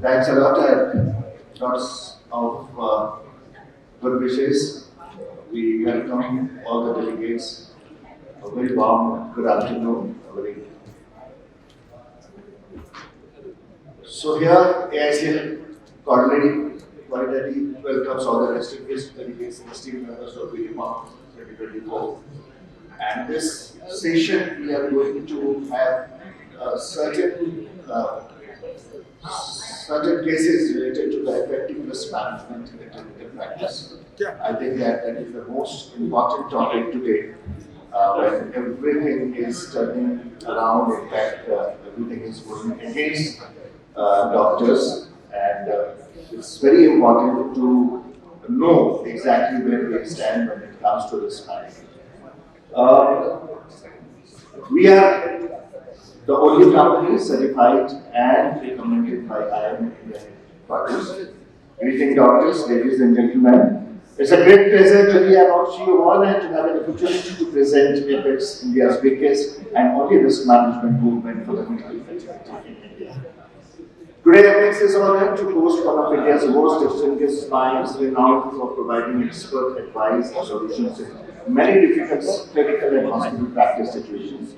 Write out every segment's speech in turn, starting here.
Thanks a lot and lots of good wishes. We welcome all the delegates. A very warm good afternoon. So here AICL cordially welcomes all the distinguished delegates and esteemed members of BDCON 2024. And this session we are going to have certain cases related to the effective risk management in the clinical practice. I think that is the most important topic today when everything is turning around. In fact, everything is going against doctors, and it's very important to know exactly where we stand when it comes to risk management. We are the only company certified and recommended by IIM Indian bodies. Greeting doctors, ladies and gentlemen. It's a great pleasure to be amongst you all and to have an opportunity to present APEX, India's biggest and only risk management movement for the medical fraternity in India. Today, APEX is honored to host one of India's most distinguished minds, renowned for providing expert advice and solutions in many difficult clinical and hospital practice situations.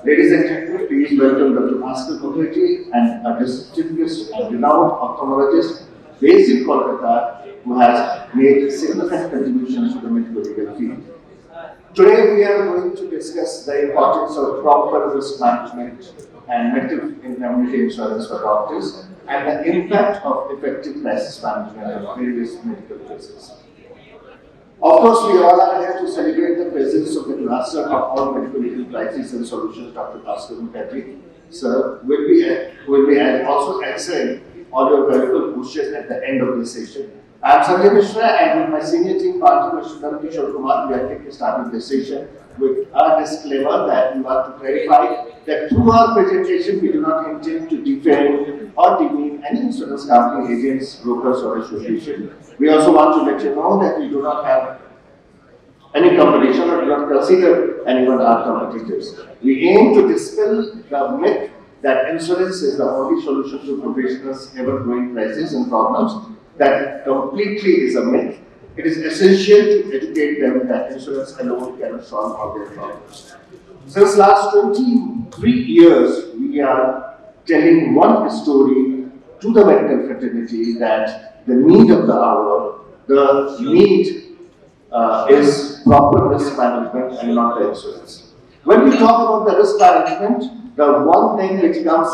Ladies and gentlemen, please welcome Dr. Bhaskar Mukherjee, and a distinguished and renowned ophthalmologist based in Kolkata who has made significant contributions to the medical legal field. Today, we are going to discuss the importance of proper risk management and medical indemnity insurance for doctors and the impact of effective crisis management on various medical cases. Of course, we all are here to celebrate the presence of the master of all medical legal crises and solutions, Dr. Bhaskar Mukherjee. Sir, will be also answering all your valuable questions at the end of the session. I am Sanjay Mishra, and with my senior team partner, Mr. Kishore Kumar, we are taking starting this session with a disclaimer that we want to clarify that through our presentation, we do not intend to defend or demean any insurance company, agents, brokers, or association. We also want to let you know that we do not have any competition or do not consider anyone our competitors. We aim to dispel the myth that insurance is the only solution to professionals' ever-growing crises and problems. That completely is a myth. It is essential to educate them that insurance alone cannot solve all their problems. Since last 23 years, we are telling one story to the medical fraternity that the need of the hour, the need is proper risk management and not the insurance. When we talk about the risk management, the one thing which comes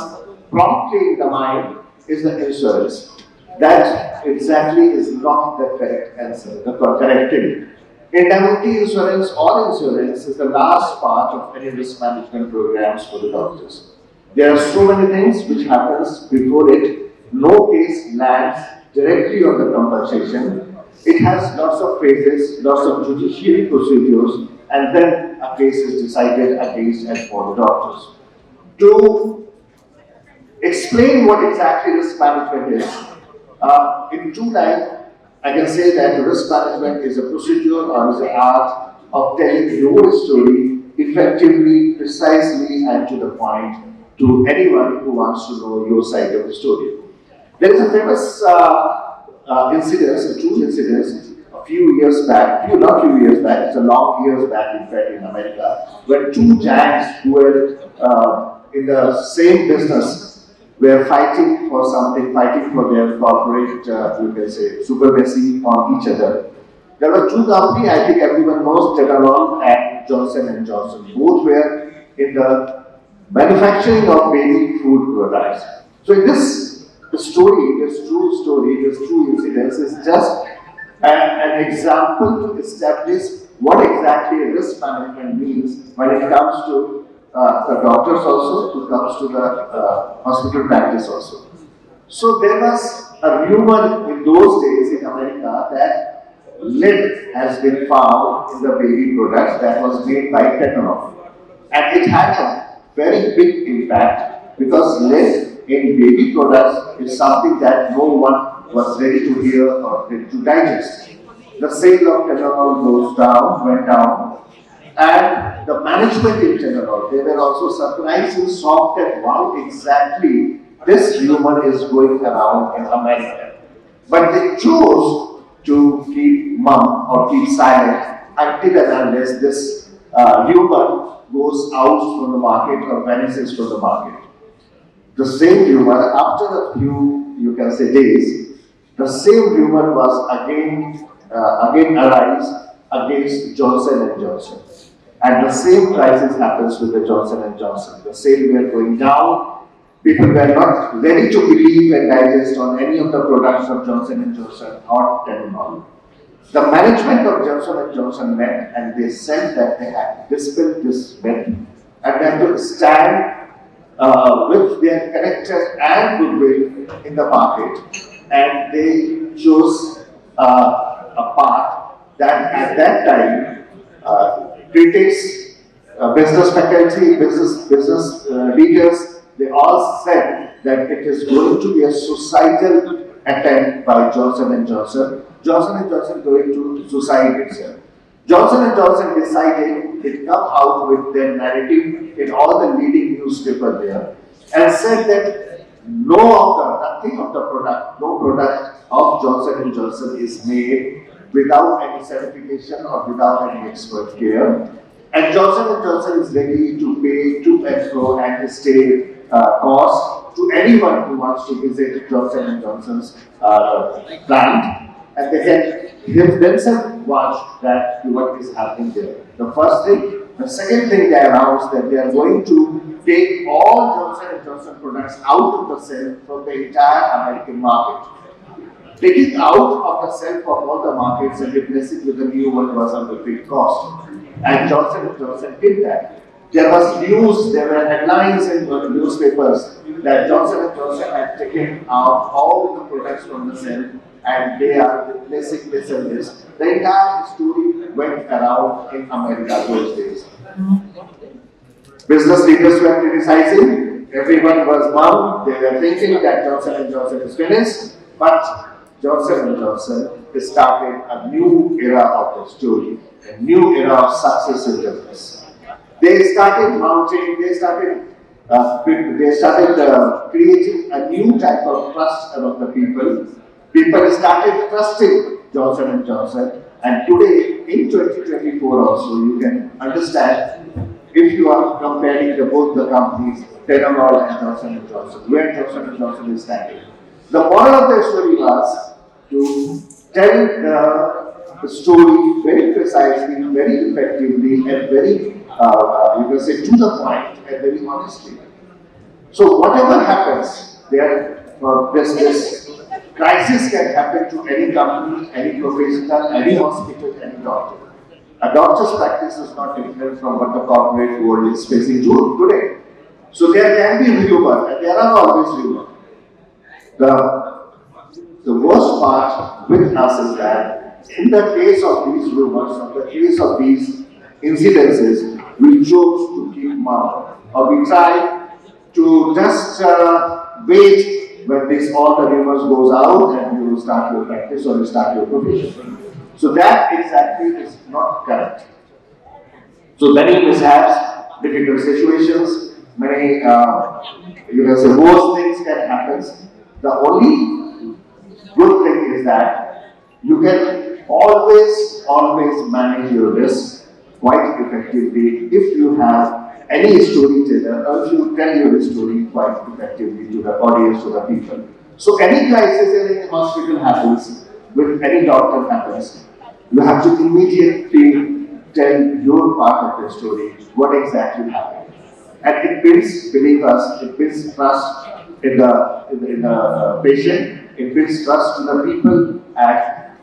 promptly in the mind is the insurance. That exactly is not the correct answer, the correct thing. Indemnity insurance or insurance is the last part of any risk management programs for the doctors. There are so many things which happens before it. No case lands directly on the compensation. It has lots of phases, lots of judiciary procedures, and then a case is decided against and for the doctors. To explain what exactly risk management is, in two lines, I can say that risk management is a procedure or is an art of telling your story effectively, precisely, and to the point to anyone who wants to know your side of the story. There is a famous true incident, a few years back, it's a long years back, in fact, in America, when two giants who were in the same business were fighting for something, fighting for their corporate, you can say, supremacy on each other. There were two companies, I think everyone knows, General and Johnson & Johnson. Both were in the manufacturing of baby food products. So in this true incident is just an example to establish what exactly risk management means when it comes to the doctors also, it comes to the hospital practice also. So there was a rumor in those days in America that lead has been found in the baby products that was made by Tetanol. And it had a very big impact because lead in baby products is something that no one was ready to hear or ready to digest. The sale of Tetanol went down. And the management in general, they were also surprised and shocked at how exactly This rumor is going around in America. But they chose to keep mum or keep silent until and unless this rumor goes out from the market or vanishes from the market. The same rumor, after a few, you can say, days, the same rumor was again arise against Johnson and Johnson. And the same crisis happens with the Johnson and Johnson. The sales were going down. People were not ready to believe and digest on any of the products of Johnson and Johnson or Telenol. The management of Johnson and Johnson met and they said that they had dispelled this myth and they have to stand with their character and goodwill in the market, and they chose a path that at that time critics, business faculty, business leaders, they all said that it is going to be a suicidal attempt by Johnson and Johnson. Johnson and Johnson going to suicide itself. Johnson and Johnson decided it come out with their narrative in all the leading newspapers there and said that nothing of the product, no product of Johnson and Johnson is made without any certification or without any expert care. And Johnson and Johnson is ready to pay to and fro and stay cost to anyone who wants to visit Johnson and Johnson's plant. And they have themselves watched that what is happening there. The first thing. The second thing, they announced that they are going to take all Johnson and Johnson products out of the shelf from the entire American market. Take it out of the shelf of all the markets and replace it with a new one was on the big cost. And Johnson & Johnson did that. There was news, there were headlines in newspapers that Johnson & Johnson had taken out all the products from the shelf and they are replacing this and this. The entire story went around in America those days. Business leaders were criticizing, everyone was mum, they were thinking that Johnson & Johnson is finished, but Johnson & Johnson started a new era of the story, a new era of success in business. They started mounting, they started creating a new type of trust among the people. People started trusting Johnson & Johnson, and today in 2024 also you can understand if you are comparing both the companies, Telenol and Johnson & Johnson, where Johnson & Johnson is standing. The moral of the story was to tell the story very precisely, very effectively, and very, you can say, to the point and very honestly. So whatever happens, there for this crisis can happen to any company, any professional, any hospital, any doctor. A doctor's practice is not different from what the corporate world is facing today. So there can be rumor, and there are always rumors. The worst part with us is that in the case of these rumors, in the case of these incidences, we chose to keep mum, or we tried to just wait when all the rumors goes out and you will start your practice or you start your profession. So that exactly is not correct. So many mishaps, difficult situations, many you can say worse things can happen. The only good thing is that you can always manage your risk quite effectively if you have any storyteller or if you tell your story quite effectively to the audience, to the people. So any crisis in any hospital happens, with any doctor happens, you have to immediately tell your part of the story, what exactly happened. And it builds, believe us, it builds trust in the patient, it builds trust in the people, and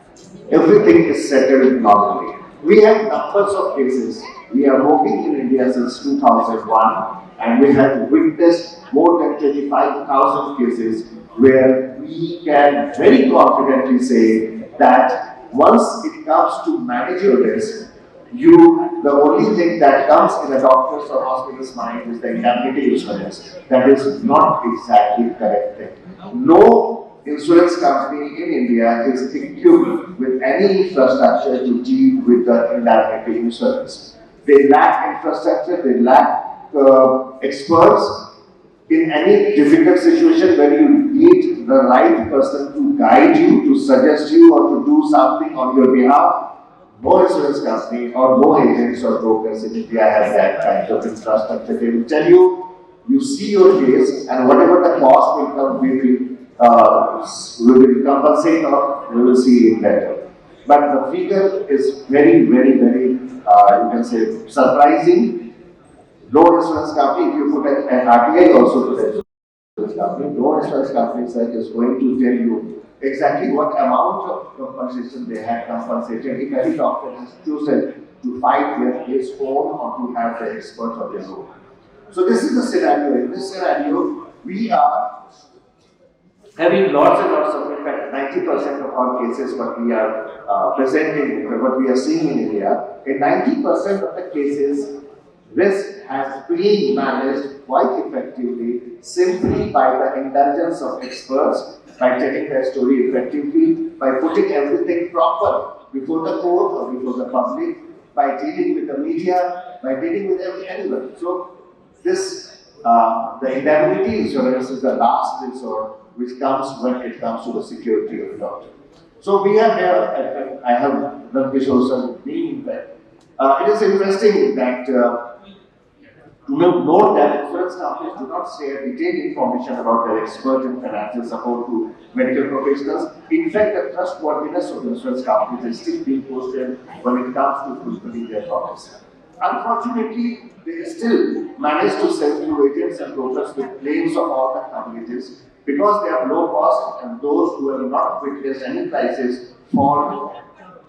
everything is settled normally. We have numbers of cases. We are working in India since 2001, and we have witnessed more than 25,000 cases where we can very confidently say that once it comes to manage your risk, the only thing that comes in a doctor's or hospital's mind is the indemnity insurance. That is not exactly correct thing. No insurance company in India is equipped with any infrastructure to deal with the indemnity insurance. They lack infrastructure, they lack experts, in any difficult situation when you need the right person to guide you, to suggest you, or to do something on your behalf, no insurance company or no agents or brokers in India have that kind of infrastructure. They will tell you, you see your case, and whatever the cost will come, we will compensate or we will see it better. But the figure is very, very, very, you can say, surprising. No insurance company, if you put an RTI also to the insurance company, no insurance company is going to tell you exactly what amount of compensation they have compensated if any doctor has chosen to fight their case own or to have the expert of their own. So this is the scenario. In this scenario, we are having lots and lots of, in fact, 90% of our cases what we are presenting, what we are seeing in India, in 90% of the cases, risk has been managed quite effectively simply by the intelligence of experts, by telling their story effectively, by putting everything proper before the court or before the public, by dealing with the media, by dealing with anyone. So this, the indemnity insurance is the last resort which comes when it comes to the security of the doctor. So we are here, I have Rankishore sir with me, in fact. It is interesting that note that insurance companies do not share detailed information about their expert and financial support to medical professionals. In fact, the trustworthiness of insurance companies is still being posted when it comes to fulfilling their promise. Unfortunately, they still manage to sell through agents and brokers with claims of all the coverages because they have low cost, and those who have not witnessed any crisis fall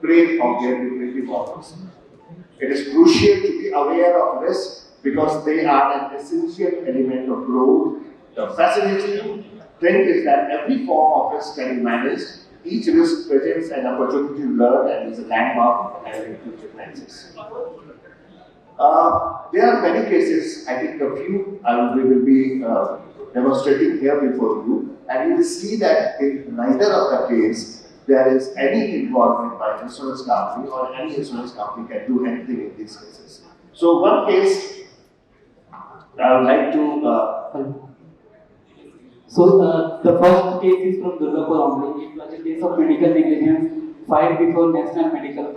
prey of their lucrative offers. It is crucial to be aware of risk because they are an essential element of growth. The fascinating thing is that every form of risk can be managed. Each risk presents an opportunity to learn and is a landmark of handling future crises. There are many cases, I think a few we will be demonstrating here before you, and you will see that in neither of the case there is any involvement by insurance company or any insurance company can do anything in these cases. So one case I would like to. The first case is from Durgapur only. It was a case of medical negligence filed before National Medical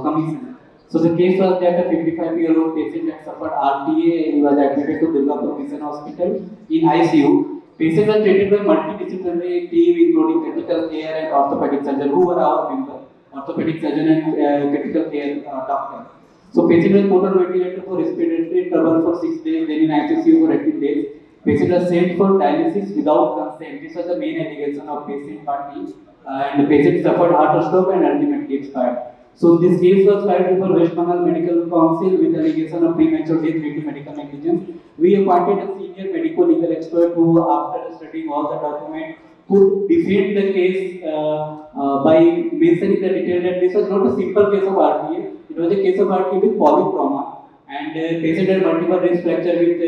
Commission. So the case was that a 55-year-old patient had suffered RTA and he was admitted to Durgapur Mission Hospital in ICU. Patient was treated by multidisciplinary team including critical care and orthopedic surgeon who were our member, orthopedic surgeon and critical care doctor. So patient was put on ventilator for respiratory trouble for 6 days, then in ICU for 18 days. Patient was sent for dialysis without consent. This was the main allegation of patient party, and the patient suffered heart stroke and ultimately expired. So this case was filed before West Bengal Medical Council with allegation of premature death due to medical negligence. We appointed a senior medico-legal expert who, after studying all the documents, could defend the case by mentioning the detail that this was not a simple case of RTA. It was a case of RTA with polytrauma, and patient had multiple wrist fracture with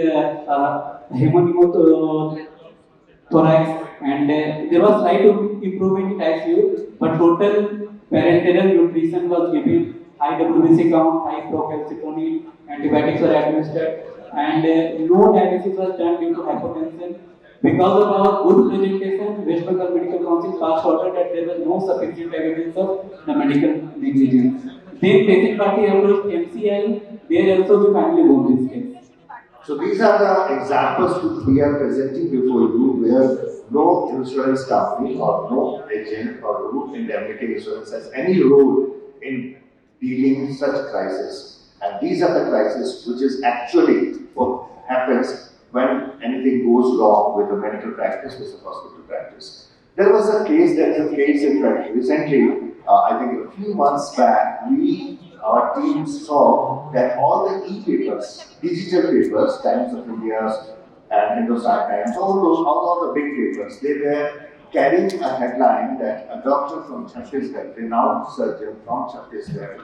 hemopneumothorax, and there was slight improvement in ICU, but total parenteral nutrition was given, high WBC count, high procalcitonin, antibiotics were administered, and no dialysis was done due to hypotension. Because of our good presentation, West Bengal Medical Council passed order that there was no sufficient evidence of the medical negligence. Then patient party approached MCI, there also we finally won this case. So these are the examples which we are presenting before you where no insurance company or no agent or no indemnity insurance has any role in dealing with such crisis. And these are the crises which is actually what happens when anything goes wrong with the medical practice, with the hospital practice. There was a case, in fact, recently, I think a few months back, our team saw that all the e-papers, digital papers, Times of India and Hindustan Times, all the big papers, they were carrying a headline that a doctor from Chhattisgarh, renowned surgeon from Chhattisgarh,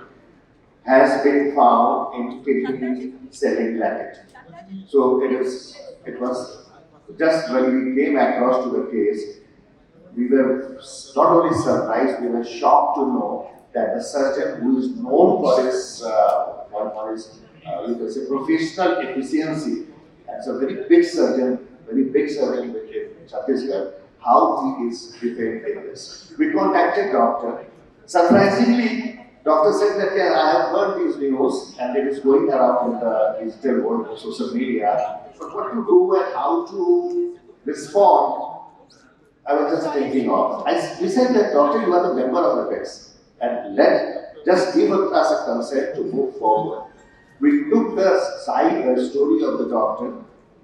has been found in kidney selling racket. So it was just when we came across to the case, we were not only surprised, we were shocked to know that the surgeon who is known for his, you can say, professional efficiency, as a very big surgeon, very big survey in Chhattisgarh, how he is prepared in this. We contacted doctor. Surprisingly, doctor said that yeah, I have heard these news and it is going around in the digital world, social media. But what to do and how to respond, I was just thinking of. We said that doctor, you are the member of the PEX and just give us a consent to move forward. We took the story of the doctor.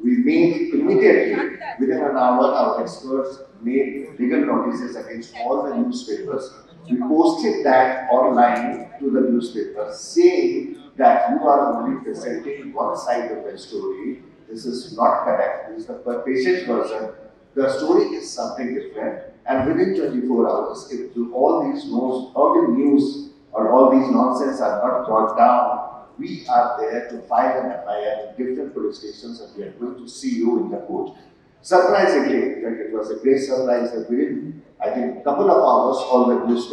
We made immediately, within an hour, our experts made legal notices against all the newspapers. We posted that online to the newspapers, saying that you are only presenting one side of the story. This is not correct. This is the patient version. The story is something different. And within 24 hours, if all these news or all these nonsense are not brought down, we are there to file an FIR in different police stations and we are going to see you in the court. Surprisingly, in fact, it was a great surprise that within, I think, a couple of hours, all the news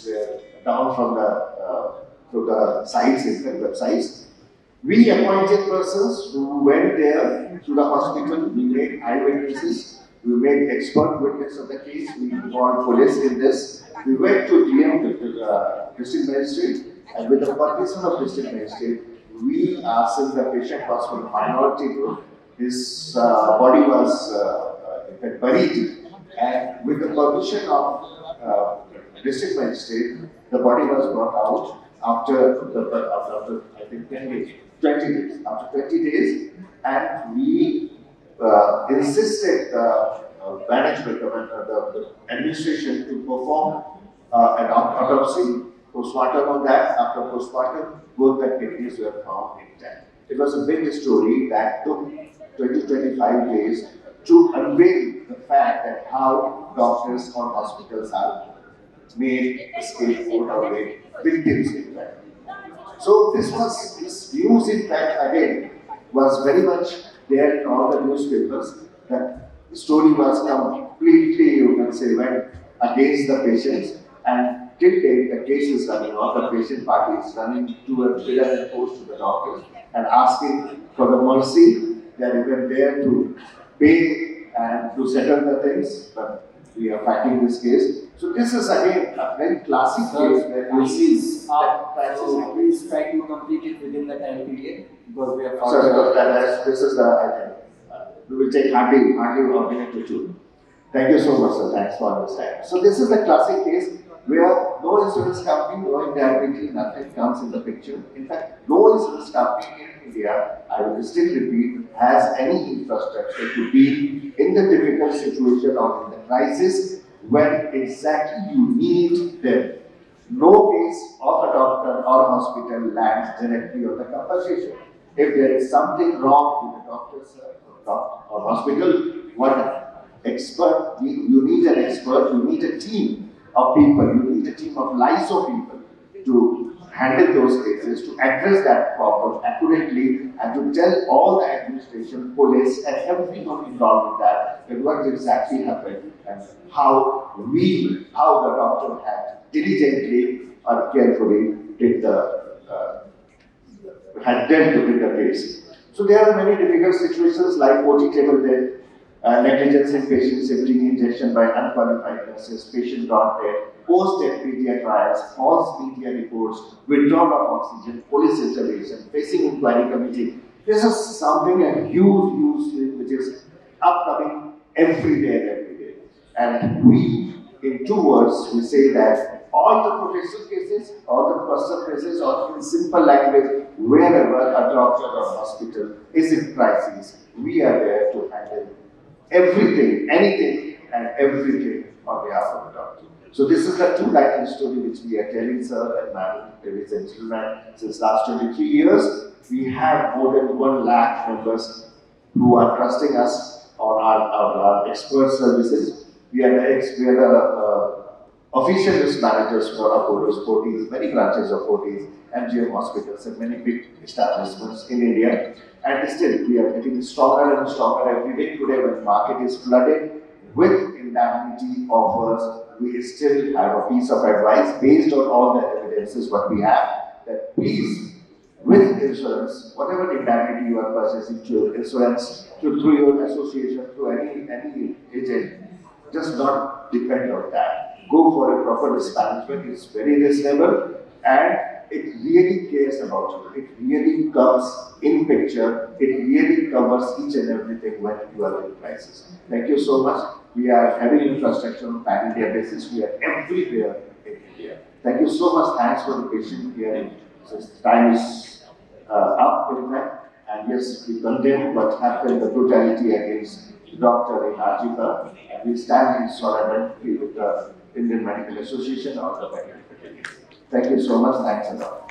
were down from the sites, websites. We appointed persons who went there to the hospital. We made eyewitnesses. We made expert witness of the case. We involved police in this. We went to DM, district magistrate, and with the permission of district magistrate, we asked since the patient was from a minority group, his body was in fact buried, and with the permission of district magistrate, the body was brought out after I think 20 days. After 20 days, and we insisted the management, the administration to perform an autopsy, postmortem on that. After postmortem, both the kidneys were found intact. It was a big story that took 20-25 days to unveil the fact that how doctors or hospitals are made scapegoat or made victims in fact. So this news in fact again was very much there in all the newspapers. That the story was completely, you can say, went against the patients, and till date the case is running on. The patient party is running to a bill and post to the doctors and asking for the mercy. They are even there to pay and to settle the things, but we are fighting this case. So this is again a very classic case where you see so please try to complete it within the time period because we are. Sir, this is the, I think, we will take hardly 1 minute or two. Thank you so much, sir. Thanks for understanding. So this is the classic case where no insurance company, no indemnity, nothing comes in the picture. In fact, no insurance company in India, I will still repeat, has any infrastructure to be in the difficult situation or in the crisis when exactly you need them. No case of a doctor or a hospital lands directly on the compensation. If there is something wrong with the doctor's or hospital, what expert, you need an expert, you need a team of people, you need a team of lives of people to handle those cases, to address that problem accurately, and to tell all the administration, police, and everyone involved in that what exactly happened and how the doctor had diligently or carefully had dealt with the case. So there are many difficult situations like OT table death, negligence in patient safety, injection by unqualified nurses, patient not dead, post-death media trials, false media reports, withdrawal of oxygen, police intervention, facing inquiry committee. This is something a huge thing which is upcoming every day. And we, in 2 words, we say that all the professional cases, all the personal cases, or in simple language, wherever a doctor or hospital is in crisis, we are there to handle everything, anything, and everything on behalf of the doctor. So this is the true life story which we are telling, sir and madam, ladies and gentlemen. Since last 23 years, we have more than 1 lakh members who are trusting us on our expert services. We are the official list managers for Apollo's 40s, many branches of 40s, MGM hospitals, and many big establishments in India. And still, we are getting stronger and stronger every day. Today, when the market is flooded with indemnity offers, we still have a piece of advice based on all the evidences what we have, that please with insurance, whatever indemnity you are purchasing through insurance, through your association, through any agent, just not depend on that. Go for a proper risk management. It's very reasonable and it really cares about you. It really comes in picture. It really covers each and everything when you are in crisis. Thank you so much. We are having infrastructure on pan-India basis. We are everywhere in India. Thank you so much. Thanks for the patient hearing. Since time is up in fact, and yes, we condemn what happened, the brutality against the doctor in Ajika, and we stand in solidarity with the Indian Medical Association or the medical fraternity. Thank you so much. Thanks a lot.